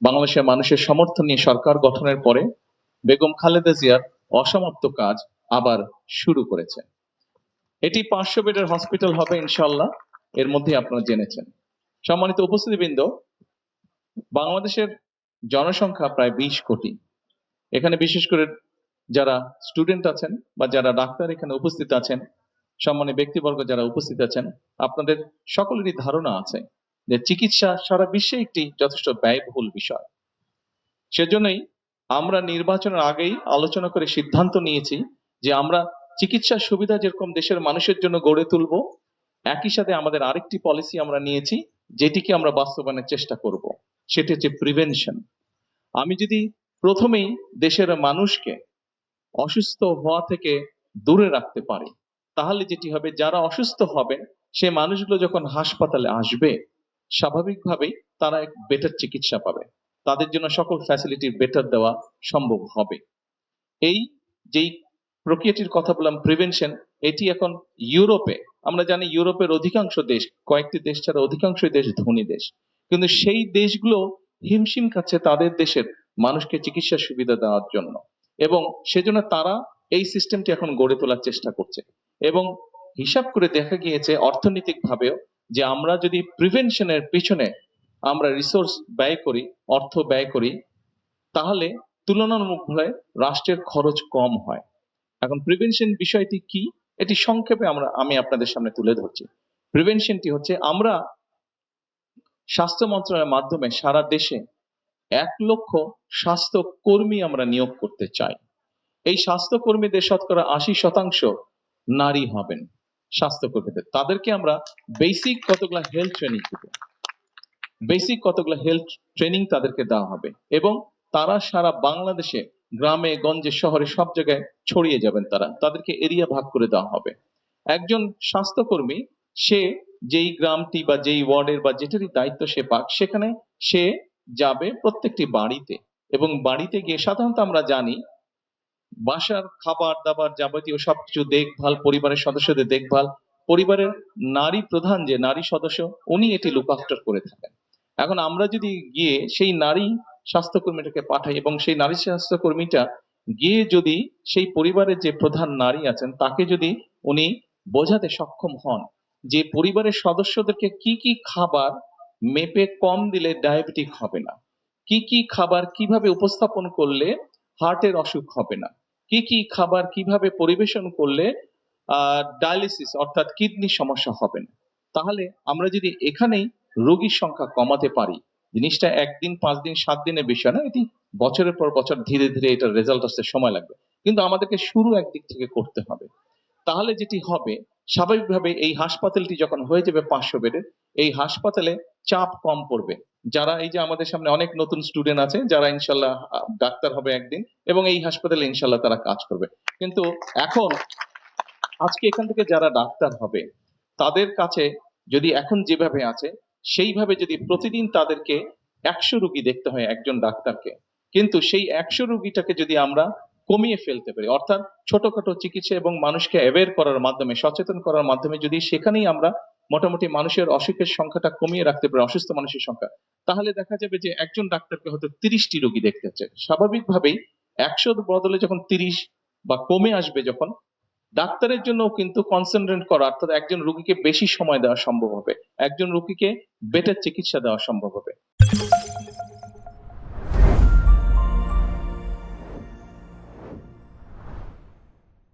বাংলাদেশের মানুষের সমর্থন নিয়ে সরকার গঠনের পরে বেগম খালেদা জিয়ার অসমাপ্ত কাজ আবার শুরু করেছে। এটি 500 বেডের হসপিটাল হবে ইনশাআল্লাহ, এর মধ্যে আপনারা জেনেছেন। সম্মানিত উপস্থিতিবৃন্দ, বাংলাদেশের জনসংখ্যা প্রায় 20 কোটি। এখানে বিশেষ করে যারা স্টুডেন্ট আছেন বা যারা ডাক্তার এখানে উপস্থিত আছেন, সম্মানিত ব্যক্তিবর্গ যারা উপস্থিত আছেন, আপনাদের সকলেরই ধারণা আছে যে চিকিৎসা সারা বিশ্বে একটি যথেষ্ট ব্যয়বহুল বিষয়। সেজন্যই আমরা নির্বাচনের আগেই আলোচনা করে সিদ্ধান্ত নিয়েছি যে আমরা চিকিৎসার সুবিধা যেরকম দেশের মানুষের জন্য গড়ে তুলব, একই সাথে আমাদের আরেকটি পলিসি আমরা নিয়েছি যেটিকে আমরা বাস্তবায়নের চেষ্টা করব, সেটি হচ্ছে প্রিভেনশন। আমি যদি প্রথমেই দেশের মানুষকে অসুস্থ হওয়া থেকে দূরে রাখতে পারি, তাহলে যেটি হবে, যারা অসুস্থ হবেন সে মানুষগুলো যখন হাসপাতালে আসবে স্বাভাবিকভাবেই তারা এক বেটার চিকিৎসা পাবে, তাদের জন্য সকল ফ্যাসিলিটি বেটার দেওয়া সম্ভব হবে। এই যেই প্রক্রিয়াটির কথা বললাম প্রিভেনশন, এটি এখন ইউরোপে, আমরা জানি ইউরোপের অধিকাংশ দেশ, কয়েকটি দেশ ছাড়া অধিকাংশ দেশ ধনী দেশ, কিন্তু সেই দেশগুলো হিমশিম খাচ্ছে তাদের দেশের মানুষকে চিকিৎসা সুবিধা দেওয়ার জন্য, এবং সেজন্য তারা এই সিস্টেমটি এখন গড়ে তোলার চেষ্টা করছে। এবং হিসাব করে দেখা গিয়েছে অর্থনৈতিক ভাবেও যে আমরা যদি প্রিভেনশনের পিছনে আমরা রিসোর্স ব্যয় করি, অর্থ ব্যয় করি, তাহলে তুলনামূলকভাবে রাষ্ট্রের খরচ কম হয়। এখন প্রিভেনশন বিষয়টি কি, এটি সংক্ষেপে আমি আপনাদের সামনে তুলে ধরছি। প্রিভেনশনটি হচ্ছে, আমরা স্বাস্থ্য মন্ত্রণালয়ের মাধ্যমে সারা দেশে 1 লক্ষ স্বাস্থ্য কর্মী আমরা নিয়োগ করতে চাই। এই স্বাস্থ্য কর্মীদের শতকরা 80% নারী হবেন। স্বাস্থ্যকর্মীদের, তাদেরকে আমরা বেসিক কতগুলো হেলথ ট্রেনিং দিব, তাদেরকে দেওয়া হবে, এবং তারা সারা বাংলাদেশে গ্রামে গঞ্জে শহরে সব জায়গায় ছড়িয়ে যাবেন। তাদেরকে এরিয়া ভাগ করে দেওয়া হবে। একজন স্বাস্থ্যকর্মী সে যেই গ্রামটি বা যেই ওয়ার্ডের বা যেটারই দায়িত্ব সে পাক, সেখানে সে যাবে প্রত্যেকটি বাড়িতে, এবং বাড়িতে গিয়ে সাধারণত আমরা জানি বাসার খাবার দাবার যাবতীয় সবকিছু দেখভাল, পরিবারের সদস্যদের দেখভাল, পরিবারের নারী প্রধান যে নারী সদস্য উনি এটি লুক আফটার করে থাকেন। এখন আমরা যদি গিয়ে সেই নারী স্বাস্থ্যকর্মীটাকে পাঠাই, এবং সেই নারী স্বাস্থ্যকর্মীটা গিয়ে যদি সেই পরিবারের যে প্রধান নারী আছেন তাকে যদি উনি বোঝাতে সক্ষম হন যে পরিবারের সদস্যদেরকে কি কি খাবার মেপে কম দিলে ডায়াবেটিক হবে না, কি কি খাবার কিভাবে উপস্থাপন করলে হার্টের অসুখ হবে না, কি কি খাবার কিভাবে পরিবেশন করলে ডায়ালিসিস অর্থাৎ কিডনি সমস্যা হবে না, তাহলে আমরা যদি এখানেই রোগীর সংখ্যা কমাতে পারি, জিনিসটা 1 দিন 5 দিন 7 দিনের বিষয় না, এটি বছরের পর বছর ধীরে ধীরে এটার রেজাল্ট আসতে সময় লাগবে, কিন্তু আমাদেরকে শুরু একদিক থেকে করতে হবে। তাহলে যেটি হবে, স্বাভাবিকভাবে এই হাসপাতালটি যখন হয়ে যাবে 500 বেডের, এই হাসপাতালে চাপ কম পড়বে। যারা এই যে আমাদের সামনে অনেক নতুন স্টুডেন্ট আছে যারা ইনশাল্লাহ ডাক্তার হবে একদিন, এবং এই হাসপাতালে ইনশাল্লাহ তারা কাজ করবে। কিন্তু এখন আজকে এখান থেকে যারা ডাক্তার হবে তাদের কাছে যদি এখন যেভাবে আছে সেইভাবে যদি প্রতিদিন তাদেরকে 100 রোগী দেখতে হয় একজন ডাক্তারকে, কিন্তু সেই 100 রোগীটাকে যদি আমরা কমিয়ে ফেলতে পারি, অর্থাৎ ছোটখাটো চিকিৎসা এবং মানুষকে অ্যাওয়্যার করার মাধ্যমে, সচেতন করার মাধ্যমে যদি সেখানেই আমরা মোটামুটি মানুষের অসুখের সংখ্যাটা কমিয়ে রাখতে পারি, অসুস্থ মানুষের সংখ্যা, তাহলে দেখা যাবে যে একজন ডাক্তারকে হয়তো 30টি রোগী দেখতে হচ্ছে। স্বাভাবিকভাবেই 100 বদলে যখন 30 বা কমে আসবে, যখন ডাক্তারের জন্য কিন্তু কনসেন্ট্রেট করা, অর্থাৎ একজন রোগীকে বেশি সময় দেওয়া সম্ভব হবে, একজন রোগীকে বেটার চিকিৎসা দেওয়া সম্ভব হবে।